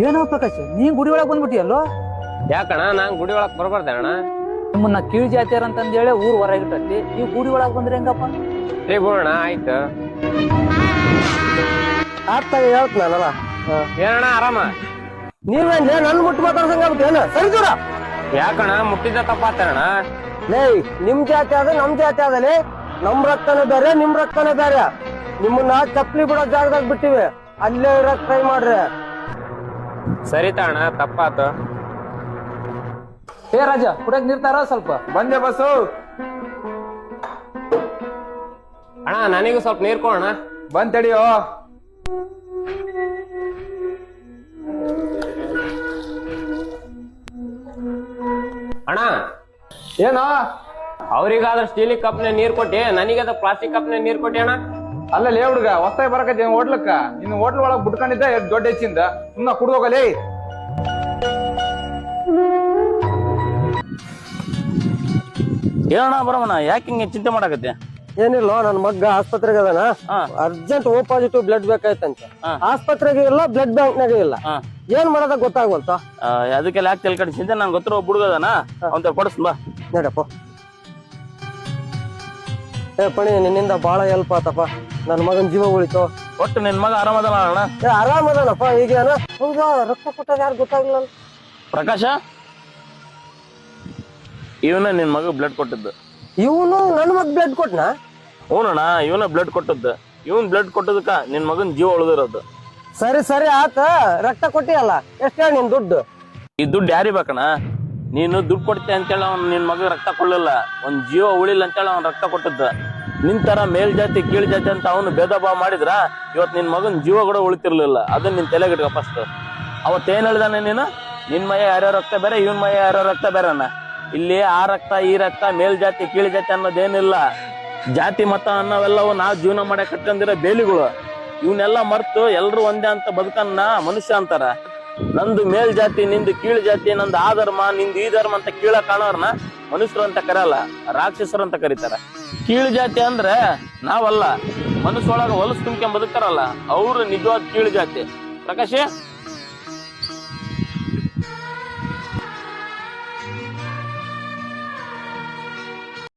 ಏನೋ ಪ್ರಕಾಶ್, ನೀ ಗುಡಿ ಒಳಗ್ ಬಂದ್ಬಿಟ್ಟಿಯಲ್ಲೋ? ಯಾಕಣ್ಣ ನಾನ್ ಗುಡಿ ಒಳಗ್ ಬರ್ಬಾರ್ದೆ ಅಣ್ಣ? ನಿಮ್ಮನ್ನ ಕೀಳ್ ಜಾತಿಯರ್ ಅಂತಂದೇಳಿ ಊರ್ ಹೊರಗಿಟ್ಟಲ್ಲಿ ನೀವು ಗುಡಿ ಒಳಗ್ ಬಂದ್ರೆ ಹೆಂಗಪ್ಪ? ಸರಿ ಬಿಡೋಣ, ಆಯ್ತು. ಆಗ್ತಾಗ ಹೇಳ್ತನಲ್ಲ. ಏನಣ್ಣ ಆರಾಮ? ನೀವೇನ್ ನನ್ ಮುಟ್ಟು ಮಾತಾಡ್ಸಂಗ ಸರಿ ದೂರ. ಯಾಕಣ್ಣ ಮುಟ್ಟಿದ್ದ ತಪ್ಪಾತಣ್ಣ? ಲೇ, ನಿಮ್ ಜಾತಿ ಆದ ನಮ್ ಜಾತಿ ಆದಲ್ಲಿ ನಮ್ ರಕ್ತನೇ ಬೇರೆ ನಿಮ್ ರಕ್ತನೇ ಬೇರೆ. ನಿಮ್ಮನ್ನ ಚಪ್ಪಲಿ ಬಿಡೋ ಜಾಗದಾಗ ಬಿಟ್ಟಿವಿ, ಅಲ್ಲೇ ಇರಕ್ ಟ್ರೈ ಮಾಡ್ರಿ. ಸರಿತಾ ಅಣ್ಣ, ತಪ್ಪಾತು. ಏ ರಾಜ, ಕುಡಕ್ ನೀರ್ತಾರ ಸ್ವಲ್ಪ? ಬಂದೆ ಬಸ್ಸು. ಅಣ್ಣ ನನಗೂ ಸ್ವಲ್ಪ ನೀರ್ ಕೊಡೋಣ. ಬಂದ್ ತಡಿಯೋ. ಅಣ್ಣ ಏನೋ ಅವ್ರಿಗಾದ್ರ ಸ್ಟೀಲ್ ಕಪ್ನ ನೀರ್ ಕೊಟ್ಟಿ, ನನಗಾದ ಪ್ಲಾಸ್ಟಿಕ್ ಕಪ್ನ ನೀರ್ ಕೊಟ್ಟಿ ಅಣ್ಣ. ಅಲ್ಲೇ ಹುಡುಗ ಹೊಸ್ತಾಗಿ ಬರಕತ್ತಿ ಹೋಟ್ಲಕ್ಕ. ನಿನ್ನ ಹೋಟ್ಲ್ ಒಳಗ್ ಬಿಟ್ಕೊಂಡಿದ್ದ ದೊಡ್ಡ ಹೆಚ್ಚಿಂದ ಸುಮ್ನ ಕುಡ್ದೋಗಲೇ. ಏನಣ್ಣ ಬರಮಣ್ಣ, ಯಾಕೆ ಹಿಂಗೆ ಚಿಂತೆ ಮಾಡಕತ್ತೆ? ಏನಿಲ್ಲ, ನನ್ ಮಗ್ಗ ಆಸ್ಪತ್ರೆಗೆ ಅದಾನ, ಅರ್ಜೆಂಟ್ ಓ ಪಾಸಿಟಿವ್ ಬ್ಲಡ್ ಬೇಕಾಯ್ತಂತ. ಆಸ್ಪತ್ರೆಗೆ ಇಲ್ಲ, ಬ್ಲಡ್ ಬ್ಯಾಂಕ್ ನಾಗ ಇಲ್ಲ. ಏನ್ ಮಾಡೋದ ಗೊತ್ತಾಗ್ವಲ್ತ. ಅದಕ್ಕೆಲ್ಲ ಯಾಕೆ ತಲೆ ಕಡಿಸಿಂದ ನನ್ ಗೊತ್ತಿರೋ ಒಬ್ಬ ಹುಡುಗದಾನ, ಅವ್ನ ಕೊಡಿಸ್ ಬಾ. ನಡಪ್ಪ. ಏ ಪಣಿ, ನಿನ್ನಿಂದ ಬಾಳ ಹೆಲ್ಪ್ ಆತಪ್ಪ. ನನ್ ಮಗನ್ ಜೀವ ಉಳಿತು. ಒಟ್ಟು ನಿನ್ ಮಗ ಆರಾಮದಲ್ಲ ಅಣ್ಣ? ಏ ಆರಾಮದನಪ್ಪ. ಈಗೇನ ಹೌದಾ, ರಕ್ತ ಕೊಟ್ಟಾಗ ಯಾರು ಗೊತ್ತಾಗ್ಲಿಲ್ಲ. ಪ್ರಕಾಶ, ಇವನ ನಿನ್ ಮಗ ಬ್ಲಡ್ ಕೊಟ್ಟಿದ್ದು. ಇವನು ನನ್ ಮಗ್ ಬ್ಲಡ್ ಕೊಟ್ನ? ಹ್ಞೂನಣ್ಣ, ಇವನ ಬ್ಲಡ್ ಕೊಟ್ಟದ್ದು. ಇವನ್ ಬ್ಲಡ್ ಕೊಟ್ಟದಕ್ಕ ನಿನ್ ಮಗನ್ ಜೀವ ಉಳಿದಿರೋದು. ಸರಿ ಸರಿ ಆತ, ರಕ್ತ ಕೊಟ್ಟಿಯಲ್ಲ, ಎಷ್ಟ ಹೇಳಿ ನಿನ್ ದುಡ್ಡು? ಈ ದುಡ್ಡು ಯಾರಿ ಬೇಕಣ್ಣ? ನೀನು ದುಡ್ಡು ಕೊಡ್ತೆ ಅಂತೇಳಿ ಅವ್ನು ನಿನ್ ಮಗ ರಕ್ತ ಕೊಡ್ಲಿಲ್ಲ, ಒಂದ್ ಜೀವ ಉಳಿಲ್ಲ ಅಂತೇಳಿ ಅವ್ನ್ ರಕ್ತ ಕೊಟ್ಟದ್ದ. ನಿಂತರ ಮೇಲ್ ಜಾತಿ ಕೀಳ್ ಜಾತಿ ಅಂತ ಅವನು ಭೇದ ಭಾವ ಮಾಡಿದ್ರ ಇವತ್ ನಿನ್ ಮಗನ್ ಜೀವ ಕೂಡ ಉಳಿತಿರ್ಲಿಲ್ಲ. ಅದನ್ನ ನಿನ್ ತಲೆಗಿಟ್ಕ ಫಸ್ಟ್. ಅವತ್ತೇನ್ ಹೇಳ್ದಾನೆ ನೀನು? ನಿನ್ ಮಯ ಯಾರ್ಯಾರ ರಕ್ತ ಬೇರೆ, ಇವನ್ ಮಯ ಯಾರ್ಯಾರ ರಕ್ತ ಬೇರೆ ಅನ್ನ. ಇಲ್ಲಿ ಆ ರಕ್ತ ಈ ರಕ್ತ ಮೇಲ್ ಜಾತಿ ಕೀಳ್ ಜಾತಿ ಅನ್ನೋದೇನಿಲ್ಲ. ಜಾತಿ ಮತ ಅನ್ನೋವೆಲ್ಲವು ನಾವು ಜೀವನ ಮಾಡಿ ಕಟ್ಕೊಂಡಿರೋ ಬೇಲಿಗಳು. ಇವನ್ನೆಲ್ಲ ಮರ್ತು ಎಲ್ರು ಒಂದೇ ಅಂತ ಬದುಕನ್ನ ಮನುಷ್ಯ ಅಂತಾರ. ನಂದು ಮೇಲ್ ಜಾತಿ, ನಿಂದು ಕೀಳ್ ಜಾತಿ, ನಂದು ಆ ಧರ್ಮ, ನಿಂದು ಈ ಧರ್ಮ ಅಂತ ಕೀಳ ಕಾಣೋರ್ನ ಮನುಷ್ಯರು ಅಂತ ಕರೆಯಲ್ಲ, ರಾಕ್ಷಸರು ಅಂತ ಕರೀತಾರ. ಕೀಳ್ ಜಾತಿ ಅಂದ್ರೆ ನಾವಲ್ಲ, ಮನಸ್ಸೊಳಗ ಹೊಲಸು ತುಂಬ್ಕೊಂಡ್ ಬದುಕ್ತಾರಲ್ಲ ಅವ್ರು ನಿಜವಾದ ಕೀಳ್ ಜಾತಿ. ಪ್ರಕಾಶ್,